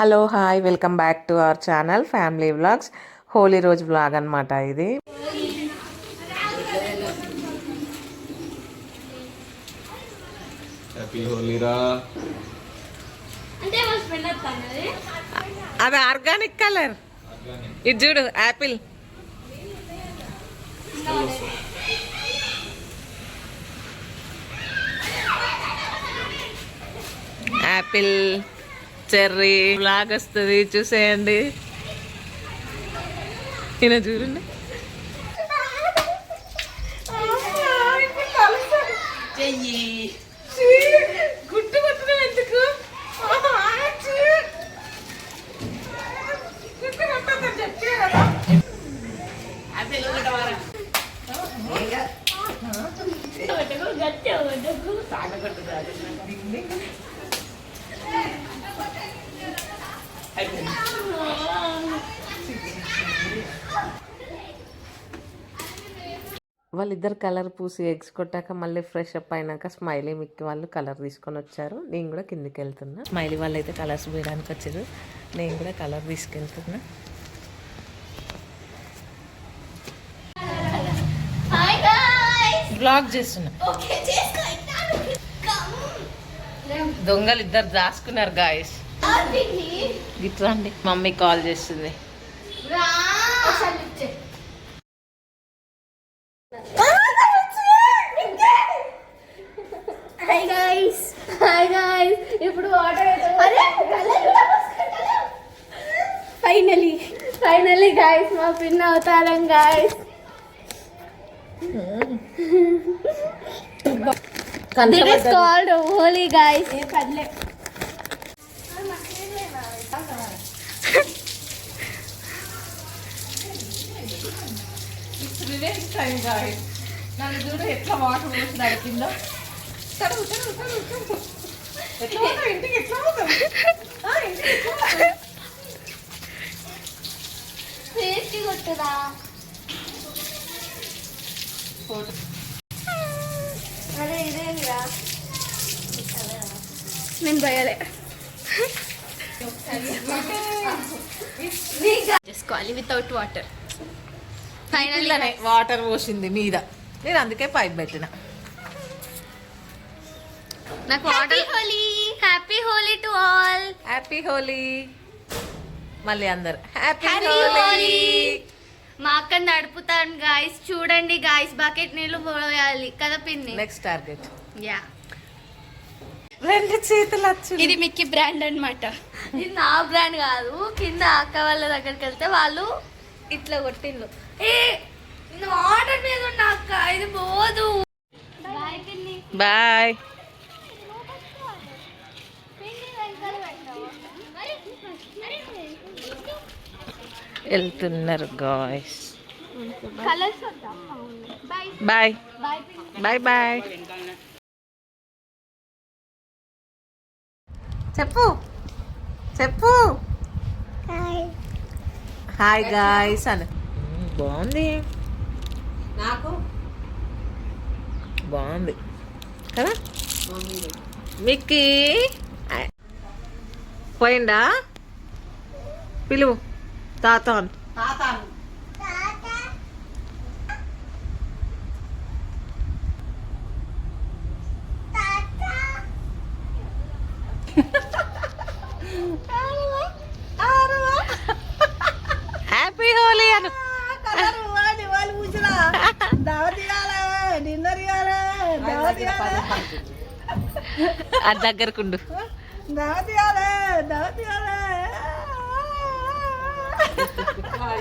Hello hi welcome back to our channel family vlogs. Holi రోజు vlog అనమాట ఇది. అది ఆర్గానిక్ కలర్. ఇది చూడు యాపిల్. యాపిల్ చెర్రీ బ్లాగ్ వస్తుంది చూసేయండి. ఈయన చూడండి. గుట్టు కొట్టడం ఎందుకు? గుట్టు కొట్టద్దని చెప్పే కదా. వాళ్ళిద్దరు కలర్ పూసి ఎగ్స్ కొట్టాక మళ్ళీ ఫ్రెష్ అప్ అయినాక స్మైలీ మిక్కి వాళ్ళు కలర్ తీసుకొని వచ్చారు. నేను కూడా కిందికి వెళ్తున్నా. స్మైలీ వాళ్ళు అయితే కలర్స్ వేయడానికి వచ్చారు. నేను కూడా కలర్ తీసుకెళ్తున్నా. బ్లాగ్ చేస్తున్నా. దొంగలు ఇద్దరు దాచుకున్నారు గాయస్. గిట్రండి. మమ్మీ కాల్ చేస్తుంది. ఇప్పుడు ఫైనలీ గాయస్ మా పిన్ అవతారం guys. This is called Holi guys. It's revenge time guys. నన్ను చూడు ఎట్లా వాటర్ పోసి నడిపిందో. ఇంటికి ఎట్లా అవుతుంది? టేస్టీ కొట్టుదా. అరే ఇదేంటిరా? నేను భయాలే చేసుకోవాలి వితౌట్ వాటర్. ఫైనల్ వాటర్ పోసింది మీద. నేను అందుకే పైప్ పెట్టిన. నాకు happy Holi to all. Happy Holi. మళ్ళీ అందరు హ్యాపీ హోలీ. మా అక్కని నడుపుతాను గాయస్. చూడండి గాయస్, బకెట్ నీళ్ళు పోయాలి కదా పిన్ని. Next target. యా, రెండు చేతులు వచ్చు. ఇది మిక్కీ బ్రాండ్ అన్నమాట. ఇది నా బ్రాండ్ కాదు. కింద అక్క వాళ్ళ దగ్గరికి వెళ్తే వాళ్ళు ఇట్లా కొట్టిండ్రు. ఆర్డర్ మీద ఉన్న అక్క ఇది పోదు. బాయ్. వెళ్తున్నారు గాయ్స్. Bye bye bye. చెప్పు చెప్పు. హాయ్ గాయ్స్ అని. బాగుంది. నాకు బాగుంది కదా. మిక్కీ పోయిందా? పిలువు తాతాను. హ్యాపీ హోలీ అను. అది దగ్గరకుండు.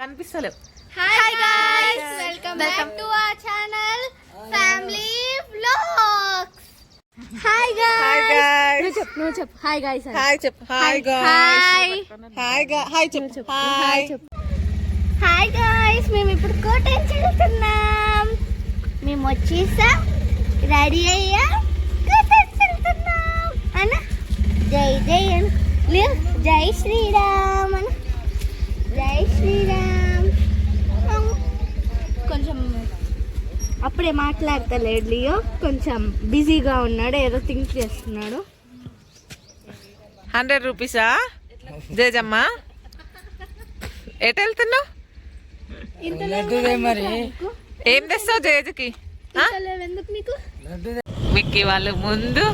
కనిపిస్తలేవు. Hi guys, welcome back to our channel family vlogs. Hi guys. నువ్వు చెప్పు హాయ్ గైస్. హాయ్ చెప్పు. Hi guys. హాయ్ చెప్పు. Hi guys. మేము ఇప్పుడు కోటేజ్ వెళ్తున్నాం. మేము వచ్చేసాం, రెడీ అయ్యాం, కోటేజ్ వెళ్తున్నాం అన్న. జై జై అన్న. జై శ్రీరామ్ అన్న. జై శ్రీరామ్. కొంచెం అప్పుడే మాట్లాడతలేడు లియో, కొంచెం బిజీగా ఉన్నాడు, ఏదో థింక్ చేస్తున్నాడు. 100 రూపీసా? జేజమ్మ ఎటు వెళ్తున్నావు? మరి ఏం తెస్తావు జేజుకి? ఎందుకు నీకు మిక్కీ వాళ్ళు ముందు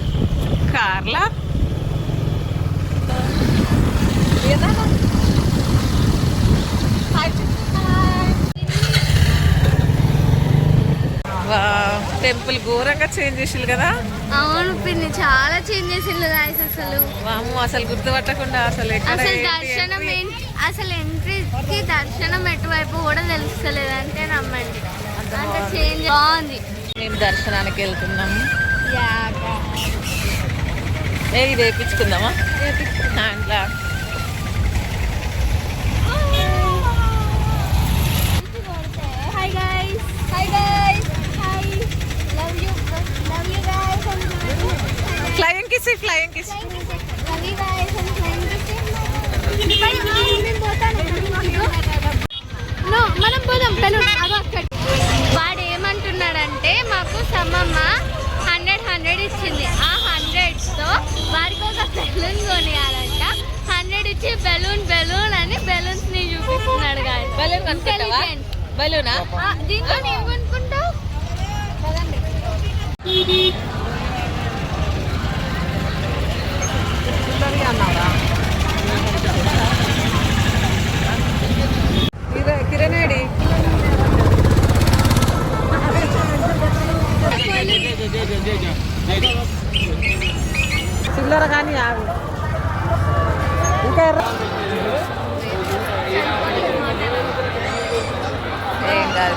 కార్లా టెంపుల్ ఘోరంగా చేంజ్ చేసిల్లు కదా. అవును పిన్ని, చాలా చేంజ్ చేసిండు గాయ్స్. అసలు వాము అసలు గుర్తుపట్టకుండా అసలు అసలు దర్శనం అసలు ఎంట్రీకి దర్శనం ఎటువైపు కూడా తెలుస్తలేదు. అంటే నమ్మండి, అంత చేంజ్ బాగుంది. మేము దర్శనానికి వెళ్తున్నాము. ఇది వేయించుకుందామా హ్యాండ్లా? Hi guys, hi guys, hi, love you guys, flying kiss, flying kiss. Love you guys and flying నో మనం పోదాం. వాడు ఏమంటున్నాడంటే మాకు సమ్మమ్మ 100 ఇచ్చింది. ఆ 100తో వాడికి ఒక బెలూన్ కొనియాలంట. 100 ఇచ్చి బెలూన్ అని బెలూన్స్ ని చూపిస్తున్నాడు. బలూనా? దీంతో ఏం కొనుక్కుంటావు? కిరణేడి చిల్లర కానీ ఇంకా ఏం కాదు.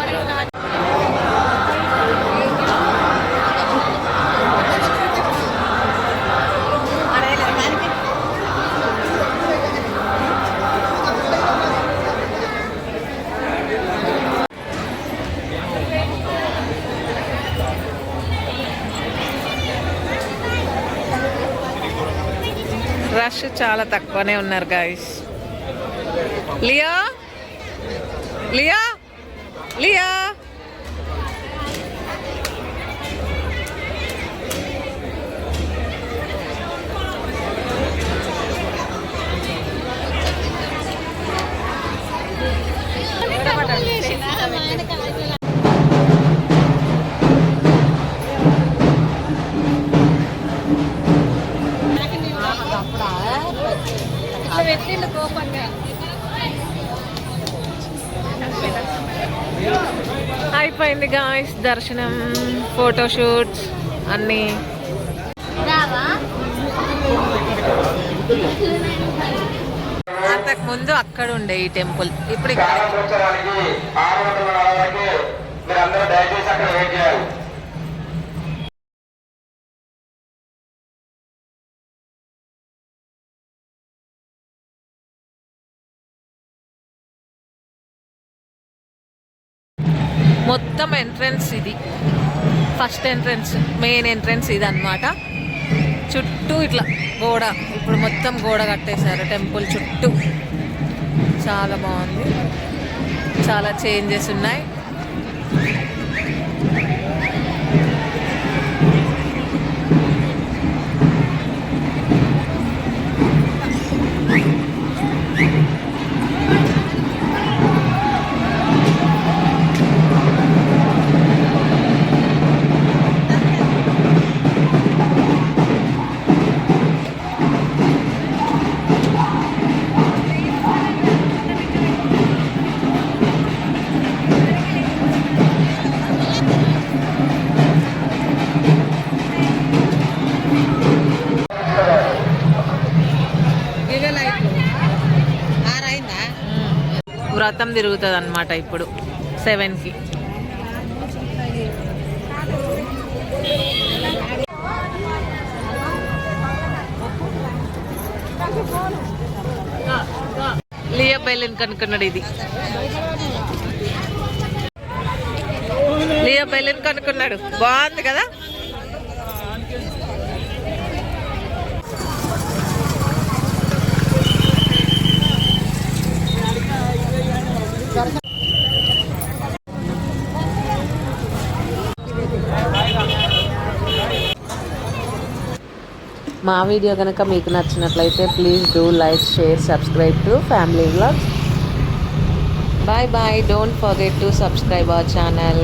రష్ చాలా తక్కువనే ఉన్నారు గాయస్. లియా లియా లియా అయిపోయింది గాయ్స్ దర్శనం, ఫోటోషూట్స్ అన్నీ. అంతకు ముందు అక్కడ ఉండే ఈ టెంపుల్, ఇప్పుడు మొత్తం ఎంట్రన్స్ ఇది. ఫస్ట్ ఎంట్రన్స్, మెయిన్ ఎంట్రన్స్ ఇది అన్నమాట. చుట్టూ ఇట్లా గోడ, ఇప్పుడు మొత్తం గోడ కట్టేశారు టెంపుల్ చుట్టూ. చాలా బాగుంది, చాలా చేంజెస్ ఉన్నాయి. వ్రతం తిరుగుతుంది అన్నమాట ఇప్పుడు 7కి. లియా బెలూన్ కనుక్కున్నాడు. ఇది లియా బెలూన్ కనుక్కున్నాడు, బాగుంది కదా. మా వీడియో కనుక మీకు నచ్చినట్లయితే please do like share subscribe to family vlogs. Bye bye. Don't forget to subscribe our channel.